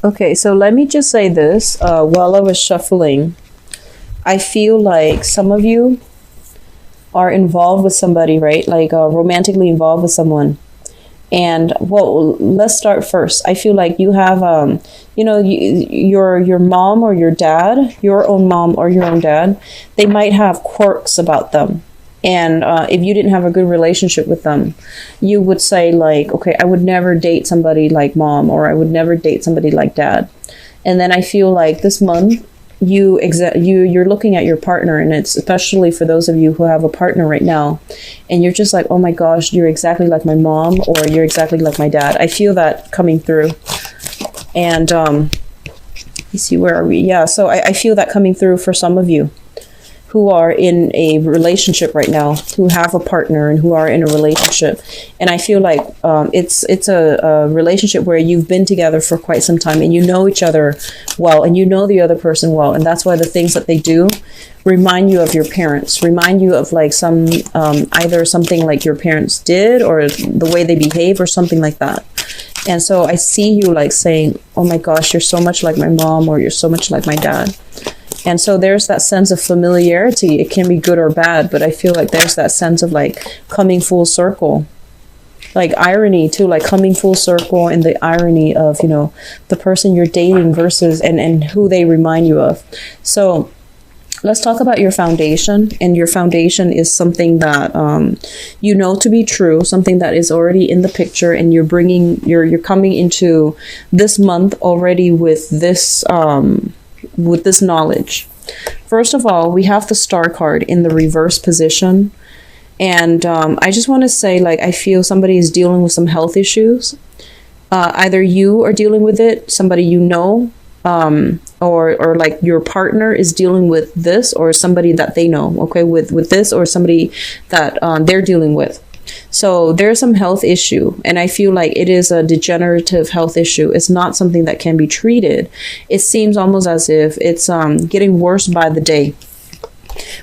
Okay, so let me just say this. While I was shuffling, I feel like some of you are involved with somebody, right? Like romantically involved with someone. And well, let's start first. I feel like you have, your mom or your dad, your own mom or your own dad, they might have quirks about them. And if you didn't have a good relationship with them, you would say like, okay, I would never date somebody like mom, or I would never date somebody like dad. And then I feel like this month you're looking at your partner, and it's especially for those of you who have a partner right now, and you're just like, oh my gosh, you're exactly like my mom, or you're exactly like my dad. I feel that coming through. And you see, where are we? Yeah, so I feel that coming through for some of you who are in a relationship right now, who have a partner and who are in a relationship. And I feel like it's a relationship where you've been together for quite some time, and you know each other well, and you know the other person well. And that's why the things that they do remind you of your parents, remind you of like some, either something like your parents did, or the way they behave, or something like that. And so I see you like saying, oh my gosh, you're so much like my mom, or you're so much like my dad. And so there's that sense of familiarity. It can be good or bad, but I feel like there's that sense of like coming full circle, like irony too, like coming full circle in the irony of, the person you're dating versus and who they remind you of. So let's talk about your foundation. And your foundation is something that you know to be true, something that is already in the picture, and you're coming into this month already with this knowledge. First of all, we have the Star card in the reverse position. And I just want to say, like, I feel somebody is dealing with some health issues. Either you are dealing with it, somebody you know, or like your partner is dealing with this, or somebody that they know, okay, with this, or somebody that they're dealing with. So there's some health issue, and I feel like it is a degenerative health issue. It's not something that can be treated. It seems almost as if it's getting worse by the day.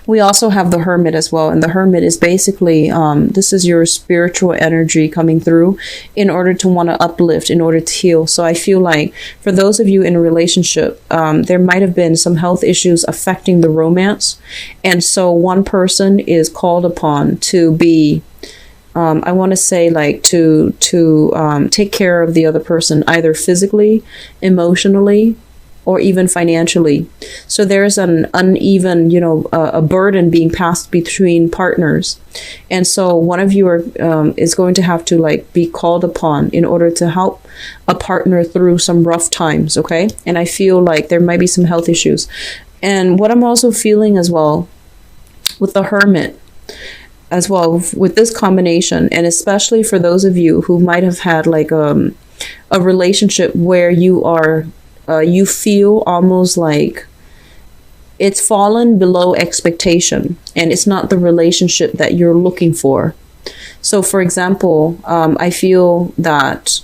We also have the Hermit as well, and the Hermit is basically this is your spiritual energy coming through in order to want to uplift, in order to heal. So I feel like for those of you in a relationship, there might have been some health issues affecting the romance, and so one person is called upon to be I want to say like to take care of the other person, either physically, emotionally, or even financially. So there's an uneven, a burden being passed between partners. And so one of you is going to have to like be called upon in order to help a partner through some rough times. Okay. And I feel like there might be some health issues. And what I'm also feeling as well with the Hermit, as well with this combination, and especially for those of you who might have had like a relationship where you feel almost like it's fallen below expectation, and it's not the relationship that you're looking for. So for example, I feel that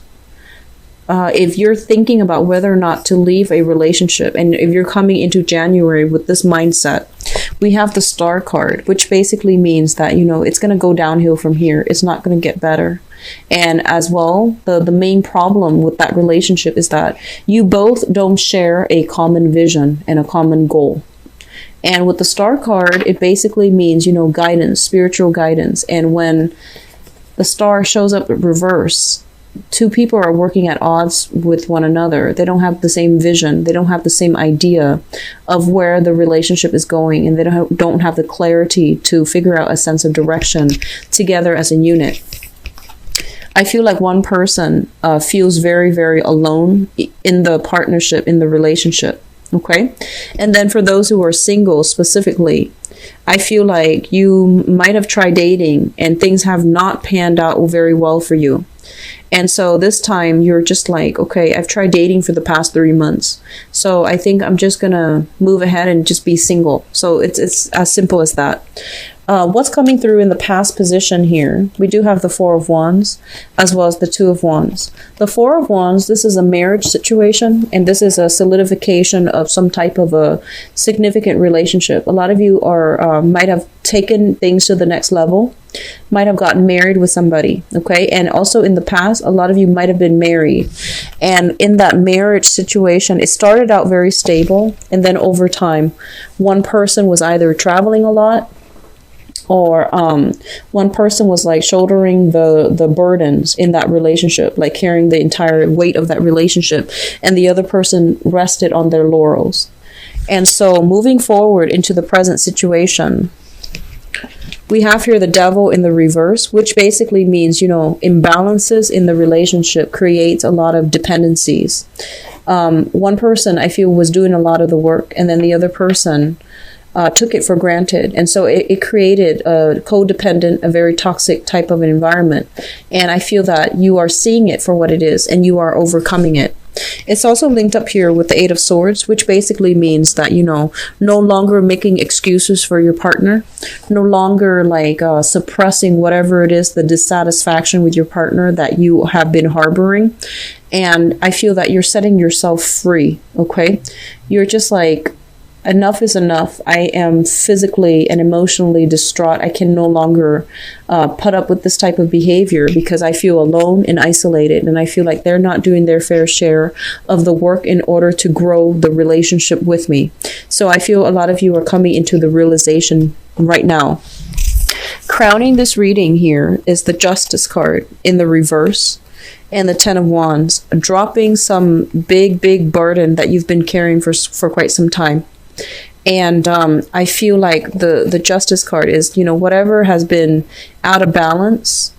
if you're thinking about whether or not to leave a relationship, and if you're coming into January with this mindset, we have the Star card, which basically means that, it's going to go downhill from here. It's not going to get better. And as well, the main problem with that relationship is that you both don't share a common vision and a common goal. And with the Star card, it basically means, guidance, spiritual guidance. And when the Star shows up in reverse, two people are working at odds with one another. They don't have the same vision. They don't have the same idea of where the relationship is going, and they don't have the clarity to figure out a sense of direction together as a unit. I feel like one person feels very, very alone in the partnership, in the relationship. Okay. And then for those who are single specifically, I feel like you might have tried dating and things have not panned out very well for you. And so this time you're just like, okay, I've tried dating for the past 3 months. So I think I'm just going to move ahead and just be single. So it's as simple as that. What's coming through in the past position here? We do have the Four of Wands as well as the Two of Wands. The Four of Wands, this is a marriage situation, and this is a solidification of some type of a significant relationship. A lot of you are might have taken things to the next level, might have gotten married with somebody, okay? And also in the past, a lot of you might have been married. And in that marriage situation, it started out very stable, and then over time, one person was either traveling a lot, or one person was like shouldering the burdens in that relationship, like carrying the entire weight of that relationship, and the other person rested on their laurels. And so moving forward into the present situation, we have here the Devil in the reverse, which basically means, you know, imbalances in the relationship creates a lot of dependencies. One person, I feel, was doing a lot of the work, and then the other person took it for granted. And so it created a codependent, a very toxic type of an environment. And I feel that you are seeing it for what it is, and you are overcoming it. It's also linked up here with the Eight of Swords, which basically means that, you know, no longer making excuses for your partner, no longer like suppressing whatever it is, the dissatisfaction with your partner that you have been harboring. And I feel that you're setting yourself free, okay? You're just like, enough is enough. I am physically and emotionally distraught. I can no longer put up with this type of behavior because I feel alone and isolated, and I feel like they're not doing their fair share of the work in order to grow the relationship with me. So I feel a lot of you are coming into the realization right now. Crowning this reading here is the Justice card in the reverse, and the Ten of Wands, dropping some big burden that you've been carrying for quite some time. And I feel like the Justice card is, you know, whatever has been out of balance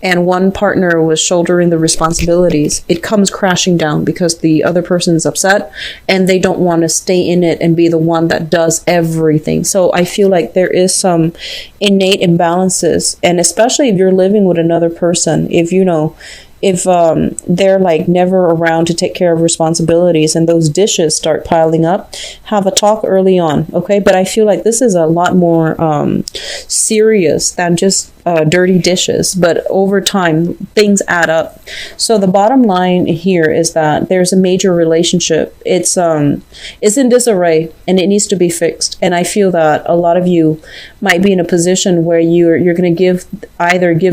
and one partner was shouldering the responsibilities, it comes crashing down because the other person is upset and they don't want to stay in it and be the one that does everything. So I feel like there is some innate imbalances, and especially if you're living with another person, if you know, if they're like never around to take care of responsibilities and those dishes start piling up, have a talk early on, okay? But I feel like this is a lot more serious than just dirty dishes, but over time things add up. So the bottom line here is that there's a major relationship. It's in disarray and it needs to be fixed. And I feel that a lot of you might be in a position where you're going to give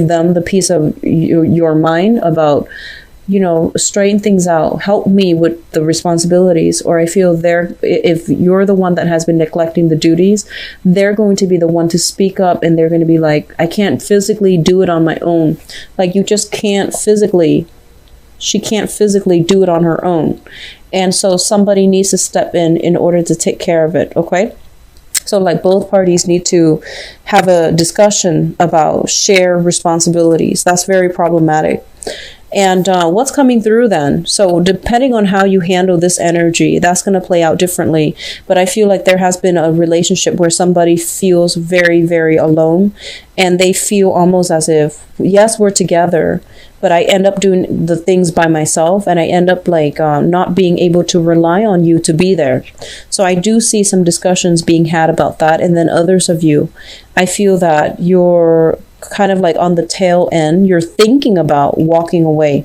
them the piece of your mind about, you know, straighten things out, help me with the responsibilities. Or I feel if you're the one that has been neglecting the duties, they're going to be the one to speak up, and they're going to be like, I can't physically do it on my own. Like, you just can't physically, she can't physically do it on her own. And so somebody needs to step in order to take care of it, okay? So like both parties need to have a discussion about shared responsibilities. That's very problematic. And what's coming through then? So depending on how you handle this energy, that's going to play out differently. But I feel like there has been a relationship where somebody feels very, very alone. And they feel almost as if, yes, we're together, but I end up doing the things by myself. And I end up like not being able to rely on you to be there. So I do see some discussions being had about that. And then others of you, I feel that you're kind of like on the tail end. You're thinking about walking away.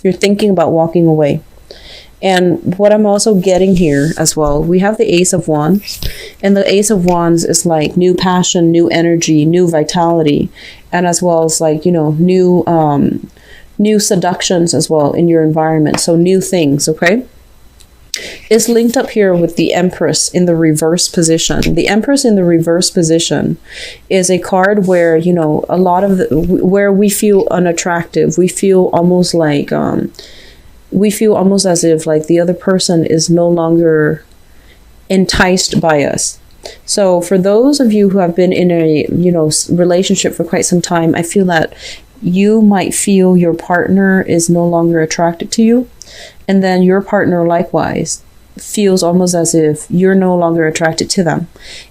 You're thinking about walking away. And what I'm also getting here as well, we have the Ace of Wands. And the Ace of Wands is like new passion, new energy, new vitality. And as well as like, you know, new seductions as well in your environment. So new things, okay? Is linked up here with the Empress in the reverse position. The Empress in the reverse position is a card where, you know, a lot of where we feel unattractive. We feel almost like, we feel almost as if like the other person is no longer enticed by us. So for those of you who have been in a, you know, relationship for quite some time, I feel that you might feel your partner is no longer attracted to you. And then your partner likewise feels almost as if you're no longer attracted to them.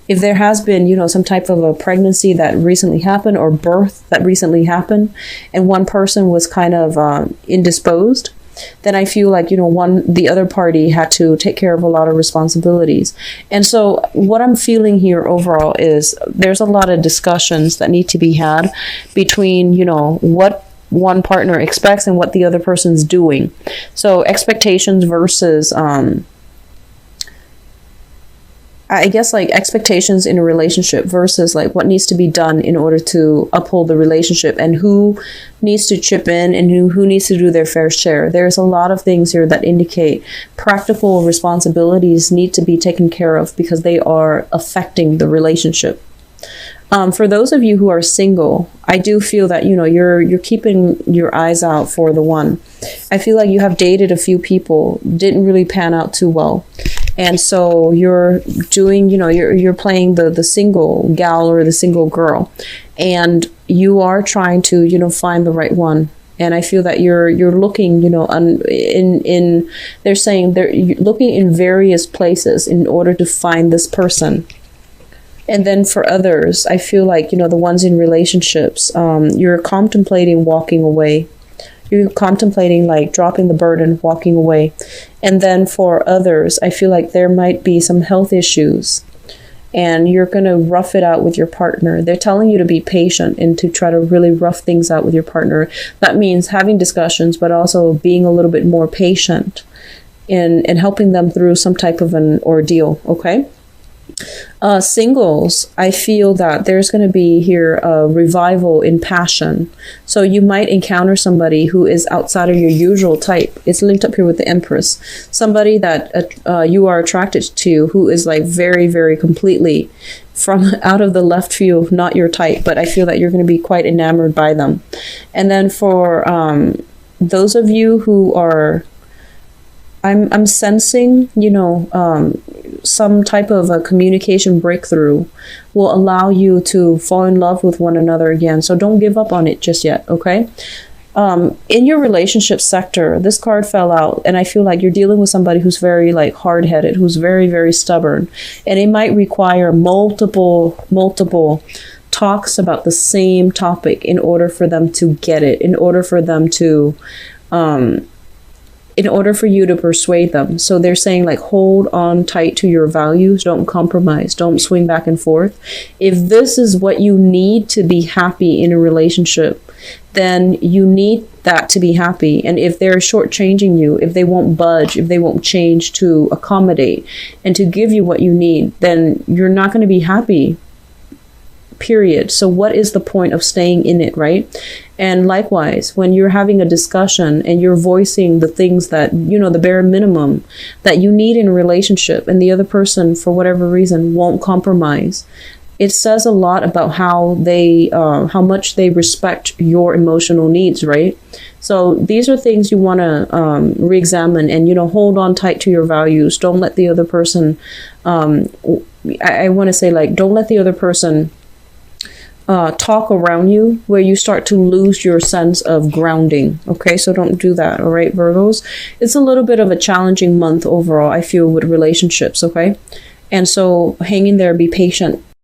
If there has been, you know, some type of a pregnancy that recently happened or birth that recently happened, and one person was kind of indisposed, then I feel like, the other party had to take care of a lot of responsibilities. And so what I'm feeling here overall is there's a lot of discussions that need to be had between, what one partner expects and what the other person's doing. So expectations versus, I guess, like expectations in a relationship versus like what needs to be done in order to uphold the relationship, and who needs to chip in and who needs to do their fair share. There's a lot of things here that indicate practical responsibilities need to be taken care of because they are affecting the relationship. For those of you who are single, I do feel that, you're keeping your eyes out for the one. I feel like you have dated a few people, didn't really pan out too well. And so you're doing, you're playing the single gal or the single girl, and you are trying to, find the right one. And I feel that you're looking, they're saying they're looking in various places in order to find this person. And then for others, I feel like, the ones in relationships, you're contemplating walking away. You're contemplating like dropping the burden, walking away. And then for others, I feel like there might be some health issues and you're going to rough it out with your partner. They're telling you to be patient and to try to really rough things out with your partner. That means having discussions, but also being a little bit more patient in helping them through some type of an ordeal. Okay. Singles, I feel that there's going to be here a revival in passion. So you might encounter somebody who is outside of your usual type. It's linked up here with the Empress. Somebody that you are attracted to who is like very, very completely from out of the left field, not your type. But I feel that you're going to be quite enamored by them. And then for those of you who are, I'm sensing, some type of a communication breakthrough will allow you to fall in love with one another again. So don't give up on it just yet, okay? In your relationship sector, this card fell out, and I feel like you're dealing with somebody who's very like hard-headed, who's very, very stubborn, and it might require multiple talks about the same topic in order for them to get it, in order for you to persuade them. So they're saying like, hold on tight to your values. Don't compromise. Don't swing back and forth. If this is what you need to be happy in a relationship, then you need that to be happy. And if they're shortchanging you, if they won't budge, if they won't change to accommodate and to give you what you need, then you're not going to be happy. Period. So what is the point of staying in it, right? And likewise, when you're having a discussion and you're voicing the things that, the bare minimum that you need in a relationship, and the other person, for whatever reason, won't compromise, it says a lot about how much they respect your emotional needs, right? So these are things you want to re-examine and, hold on tight to your values. Don't let the other person, I want to say like, don't let the other person talk around you where you start to lose your sense of grounding. Okay, so don't do that. All right, Virgos. It's a little bit of a challenging month overall, I feel, with relationships. Okay, and so hang in there, be patient.